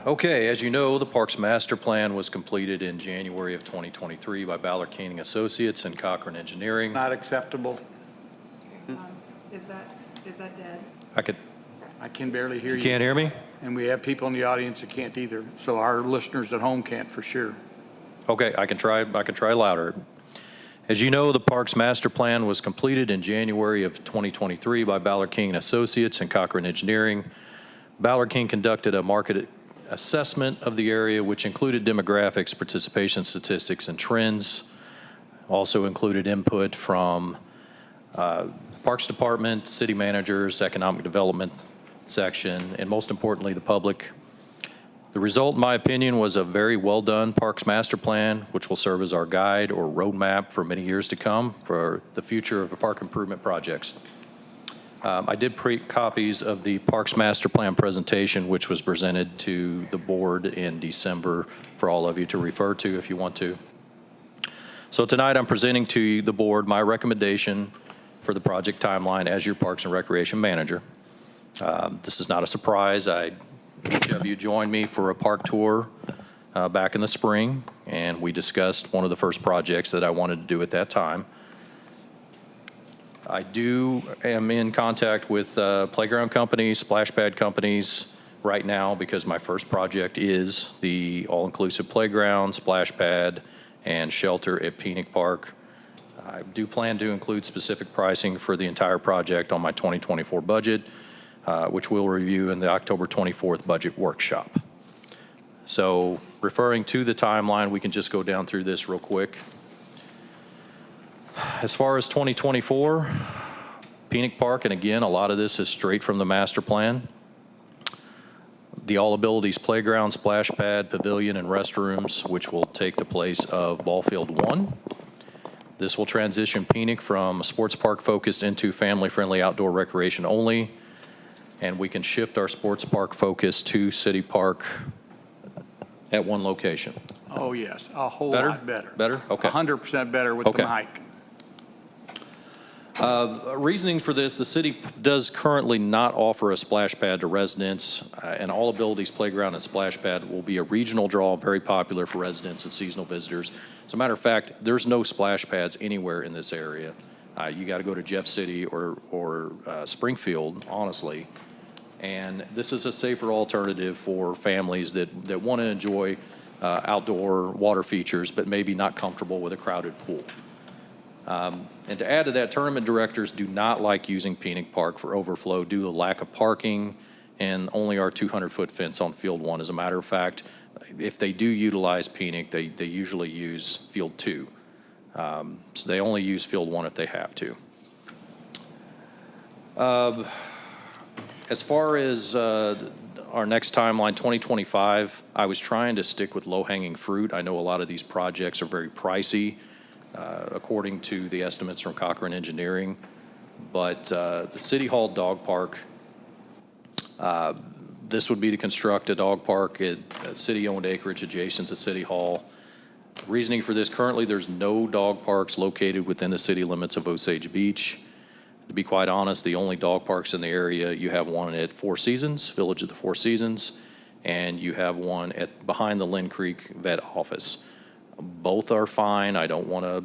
Okay, as you know, the Parks Master Plan was completed in January of 2023 by Ballard King Associates and Cochran Engineering. Not acceptable. Is that dead? I can barely hear you. You can't hear me? And we have people in the audience that can't either, so our listeners at home can't for sure. Okay, I can try louder. As you know, the Parks Master Plan was completed in January of 2023 by Ballard King Associates and Cochran Engineering. Ballard King conducted a market assessment of the area, which included demographics, participation statistics, and trends. Also included input from Parks Department, city managers, economic development section, and most importantly, the public. The result, in my opinion, was a very well-done Parks Master Plan, which will serve as our guide or roadmap for many years to come for the future of park improvement projects. I did print copies of the Parks Master Plan presentation, which was presented to the board in December for all of you to refer to if you want to. So tonight I'm presenting to the board my recommendation for the project timeline as your Parks and Recreation Manager. This is not a surprise. Each of you joined me for a park tour back in the spring, and we discussed one of the first projects that I wanted to do at that time. I am in contact with playground companies, splash pad companies right now because my first project is the all-inclusive playground, splash pad, and shelter at Phoenix Park. I do plan to include specific pricing for the entire project on my 2024 budget, which we'll review in the October 24th budget workshop. So referring to the timeline, we can just go down through this real quick. As far as 2024, Phoenix Park, and again, a lot of this is straight from the master plan. The All Abilities Playground, Splash Pad, Pavilion, and restrooms, which will take the place of Ball Field 1. This will transition Phoenix from sports park focused into family-friendly outdoor recreation only, and we can shift our sports park focus to City Park at one location. Oh, yes, a whole Better? lot better. Better? Okay. 100% better with Okay. the hike. Reasoning for this, the city does currently not offer a splash pad to residents, and All Abilities Playground and Splash Pad will be a regional draw, very popular for residents and seasonal visitors. As a matter of fact, there's no splash pads anywhere in this area. You got to go to Jeff City or Springfield, honestly. And this is a safer alternative for families that want to enjoy outdoor water features, but maybe not comfortable with a crowded pool. And to add to that, tournament directors do not like using Phoenix Park for overflow due to lack of parking and only our 200-foot fence on Field 1. As a matter of fact, if they do utilize Phoenix, they usually use Field 2. So they only use Field 1 if they have to. As far as our next timeline, 2025, I was trying to stick with low-hanging fruit. I know a lot of these projects are very pricey, according to the estimates from Cochran Engineering. But the City Hall Dog Park, this would be to construct a dog park at city-owned acreage adjacent to City Hall. Reasoning for this, currently there's no dog parks located within the city limits of Osage Beach. To be quite honest, the only dog parks in the area, you have one at Four Seasons, Village of the Four Seasons, and you have one behind the Lynn Creek Vet Office. Both are fine. I don't want to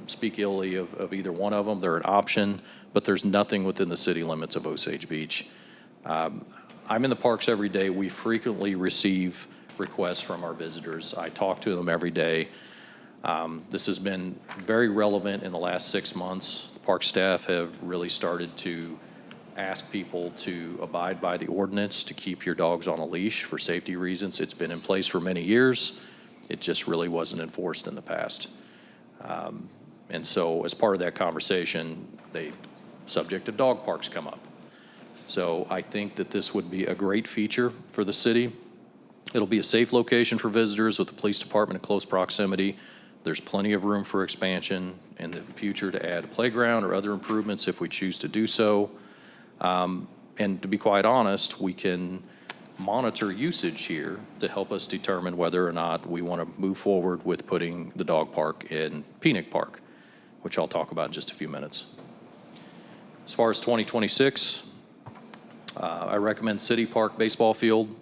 speak illy of either one of them. They're an option, but there's nothing within the city limits of Osage Beach. I'm in the parks every day. We frequently receive requests from our visitors. I talk to them every day. This has been very relevant in the last 6 months. The park staff have really started to ask people to abide by the ordinance to keep your dogs on a leash for safety reasons. It's been in place for many years. It just really wasn't enforced in the past. And so as part of that conversation, the subject of dog parks come up. So I think that this would be a great feature for the city. It'll be a safe location for visitors with the police department in close proximity. There's plenty of room for expansion in the future to add a playground or other improvements if we choose to do so. And to be quite honest, we can monitor usage here to help us determine whether or not we want to move forward with putting the dog park in Phoenix Park, which I'll talk about in just a few minutes. As far as 2026, I recommend City Park baseball field.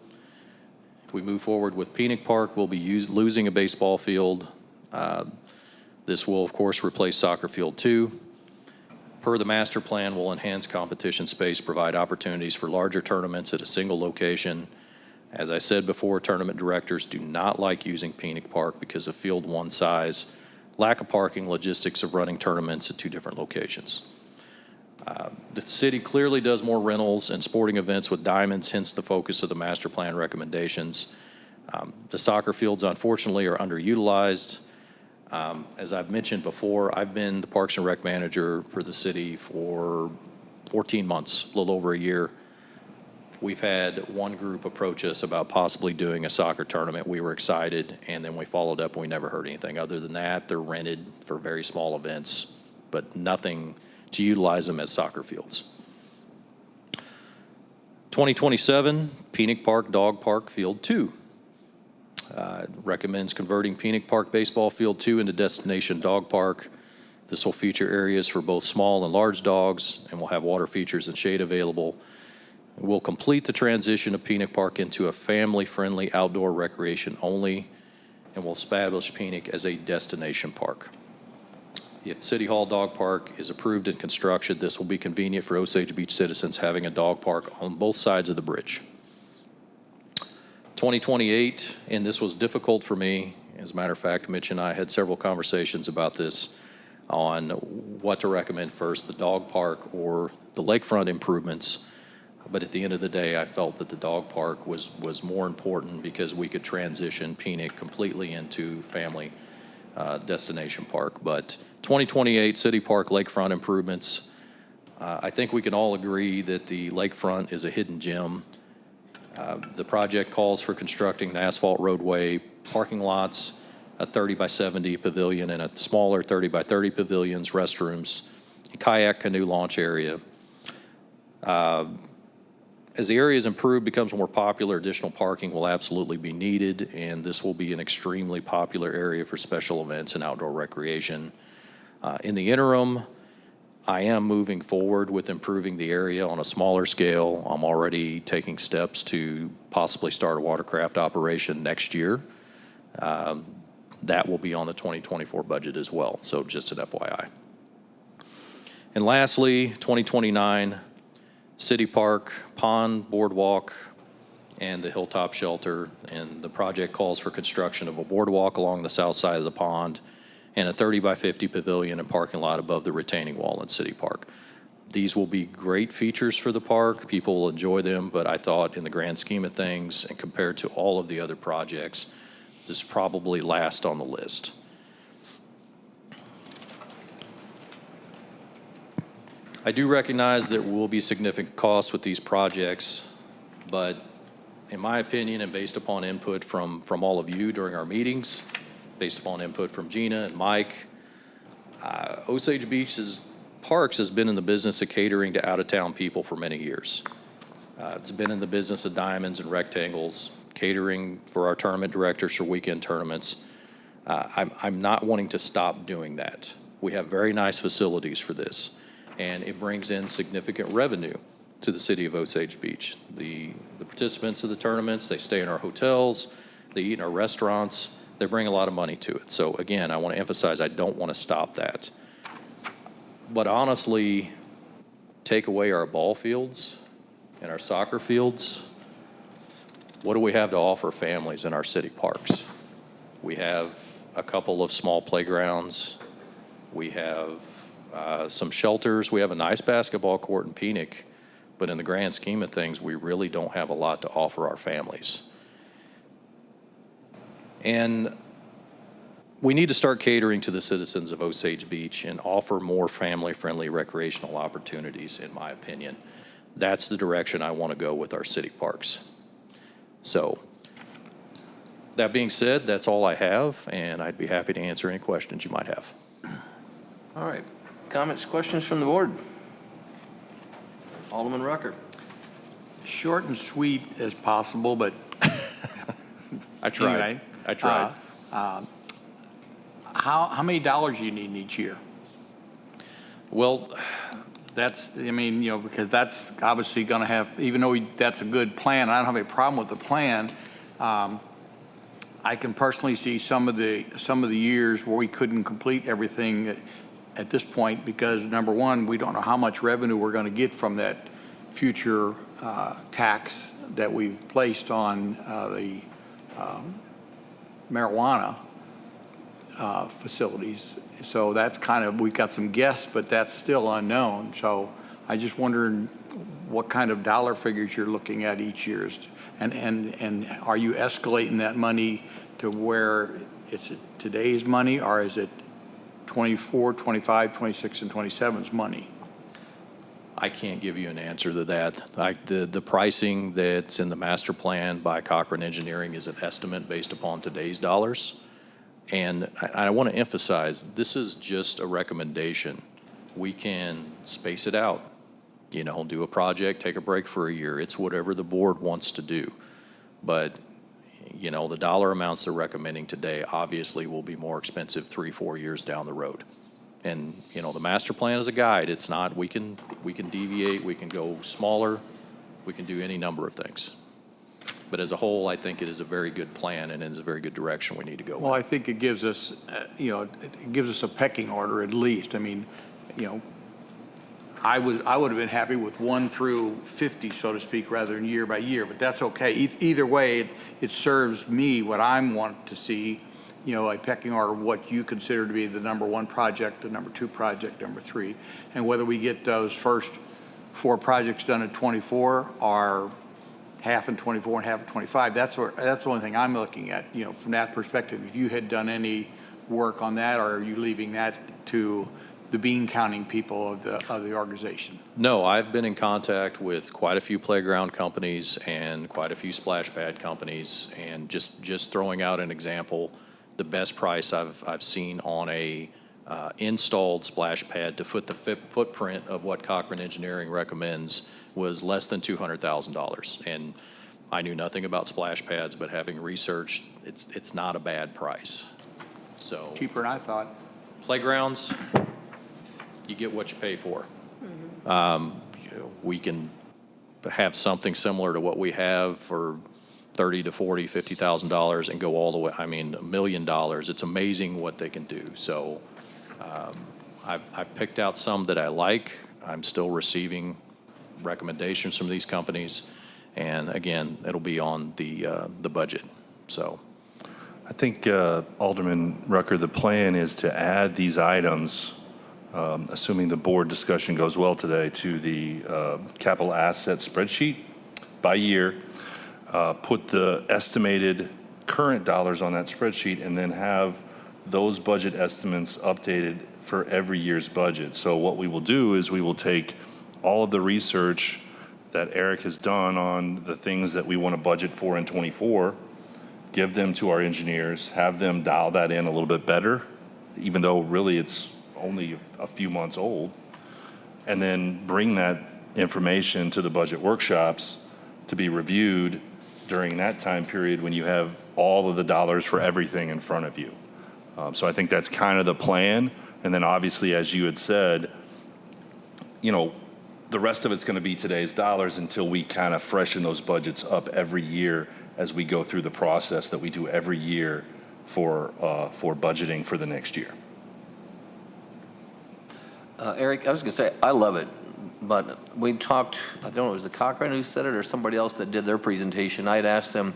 If we move forward with Phoenix Park, we'll be losing a baseball field. This will, of course, replace soccer field 2. Per the master plan, will enhance competition space, provide opportunities for larger tournaments at a single location. As I said before, tournament directors do not like using Phoenix Park because of field 1 size, lack of parking, logistics of running tournaments at 2 different locations. The city clearly does more rentals and sporting events with diamonds, hence the focus of the master plan recommendations. The soccer fields, unfortunately, are underutilized. As I've mentioned before, I've been the Parks and Rec manager for the city for 14 months, a little over a year. We've had one group approach us about possibly doing a soccer tournament. We were excited, and then we followed up and we never heard anything. Other than that, they're rented for very small events, but nothing to utilize them as soccer fields. 2027, Phoenix Park Dog Park Field 2. Recommends converting Phoenix Park Baseball Field 2 into Destination Dog Park. This will feature areas for both small and large dogs and will have water features and shade available. We'll complete the transition of Phoenix Park into a family-friendly outdoor recreation only, and will establish Phoenix as a destination park. If City Hall Dog Park is approved and constructed, this will be convenient for Osage Beach citizens having a dog park on both sides of the bridge. 2028, and this was difficult for me. As a matter of fact, Mitch and I had several conversations about this on what to recommend first, the dog park or the lakefront improvements. But at the end of the day, I felt that the dog park was more important because we could transition Phoenix completely into family destination park. But 2028 City Park lakefront improvements, I think we can all agree that the lakefront is a hidden gem. The project calls for constructing an asphalt roadway, parking lots, a 30 by 70 pavilion, and a smaller 30 by 30 pavilions, restrooms, a kayak canoe launch area. As the area is improved, becomes more popular, additional parking will absolutely be needed, and this will be an extremely popular area for special events and outdoor recreation. In the interim, I am moving forward with improving the area on a smaller scale. I'm already taking steps to possibly start a watercraft operation next year. That will be on the 2024 budget as well, so just an FYI. And lastly, 2029, City Park, Pond, Boardwalk, and the Hilltop Shelter. And the project calls for construction of a boardwalk along the south side of the pond and a 30 by 50 pavilion and parking lot above the retaining wall in City Park. These will be great features for the park. People will enjoy them, but I thought in the grand scheme of things and compared to all of the other projects, this probably last on the list. I do recognize there will be significant costs with these projects, but in my opinion, and based upon input from all of you during our meetings, based upon input from Gina and Mike, Osage Beach's Parks has been in the business of catering to out-of-town people for many years. It's been in the business of diamonds and rectangles, catering for our tournament directors for weekend tournaments. I'm not wanting to stop doing that. We have very nice facilities for this, and it brings in significant revenue to the city of Osage Beach. The participants of the tournaments, they stay in our hotels, they eat in our restaurants, they bring a lot of money to it. So again, I want to emphasize I don't want to stop that. But honestly, take away our ball fields and our soccer fields, what do we have to offer families in our city parks? We have a couple of small playgrounds. We have some shelters. We have a nice basketball court in Phoenix, but in the grand scheme of things, we really don't have a lot to offer our families. And we need to start catering to the citizens of Osage Beach and offer more family-friendly recreational opportunities, in my opinion. That's the direction I want to go with our city parks. So, that being said, that's all I have, and I'd be happy to answer any questions you might have. All right. Comments, questions from the board? Alderman Rucker. Short and sweet as possible, but I tried. anyway, I tried. how many dollars do you need in each year? Well, That's, I mean, because that's obviously going to have, even though that's a good plan, I don't have a problem with the plan, I can personally see some of the years where we couldn't complete everything at this point because, number one, we don't know how much revenue we're going to get from that future tax that we've placed on the marijuana facilities. So that's kind of, we've got some guess, but that's still unknown. So I just wondered what kind of dollar figures you're looking at each year. And are you escalating that money to where it's today's money, or is it 24, 25, 26, and 27's money? I can't give you an answer to that. The pricing that's in the master plan by Cochran Engineering is an estimate based upon today's dollars. And I want to emphasize, this is just a recommendation. We can space it out, you know, do a project, take a break for a year. It's whatever the board wants to do. But, you know, the dollar amounts they're recommending today obviously will be more expensive 3-4 years down the road. And, you know, the master plan is a guide. It's not, we can deviate, we can go smaller, we can do any number of things. But as a whole, I think it is a very good plan and it is a very good direction we need to go. Well, I think it gives us, you know, it gives us a pecking order at least. I mean, you know, I would have been happy with 1 through 50, so to speak, rather than year by year, but that's okay. Either way, it serves me what I want to see, you know, a pecking order of what you consider to be the number 1 project, the number 2 project, number 3, and whether we get those first 4 projects done at 24 or half in 24 and half in 25. That's the only thing I'm looking at, you know, from that perspective. If you had done any work on that, or are you leaving that to the bean counting people of the organization? No, I've been in contact with quite a few playground companies and quite a few splash pad companies, and just throwing out an example, the best price I've seen on a installed splash pad to fit the footprint of what Cochran Engineering recommends was less than $200,000. And I knew nothing about splash pads, but having researched, it's not a bad price. So Cheaper than I thought. playgrounds, you get what you pay for. You know, we can have something similar to what we have for $30 to $40, $50,000 and go all the way. I mean, $1 million. It's amazing what they can do. So I've picked out some that I like. I'm still receiving recommendations from these companies, and again, it'll be on the budget. So I think, Alderman Rucker, the plan is to add these items, assuming the board discussion goes well today, to the capital asset spreadsheet by year, put the estimated current dollars on that spreadsheet, and then have those budget estimates updated for every year's budget. So what we will do is we will take all of the research that Eric has done on the things that we want to budget for in '24, give them to our engineers, have them dial that in a little bit better, even though really it's only a few months old, and then bring that information to the budget workshops to be reviewed during that time period when you have all of the dollars for everything in front of you. So I think that's kind of the plan. And then obviously, as you had said, you know, the rest of it's going to be today's dollars until we kind of freshen those budgets up every year as we go through the process that we do every year for budgeting for the next year. Eric, I was going to say, I love it, but we talked, I don't know, it was the Cochran who said it or somebody else that did their presentation. I had asked them,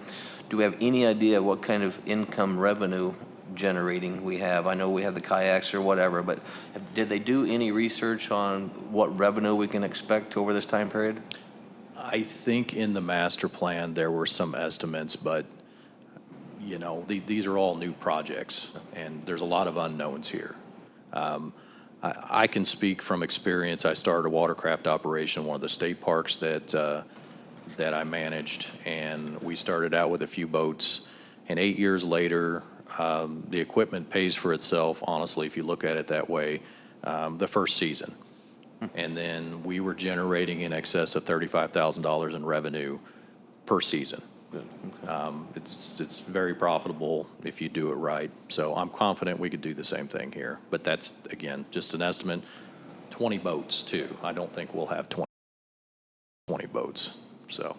do we have any idea what kind of income revenue generating we have? I know we have the kayaks or whatever, but did they do any research on what revenue we can expect over this time period? I think in the master plan there were some estimates, but you know, these are all new projects and there's a lot of unknowns here. I can speak from experience. I started a watercraft operation in one of the state parks that I managed, and we started out with a few boats, and 8 years later the equipment pays for itself, honestly, if you look at it that way, the first season. And then we were generating in excess of $35,000 in revenue per season. Good. Okay. It's very profitable if you do it right. So I'm confident we could do the same thing here. But that's, again, just an estimate. 20 boats, too. I don't think we'll have 20 boats. So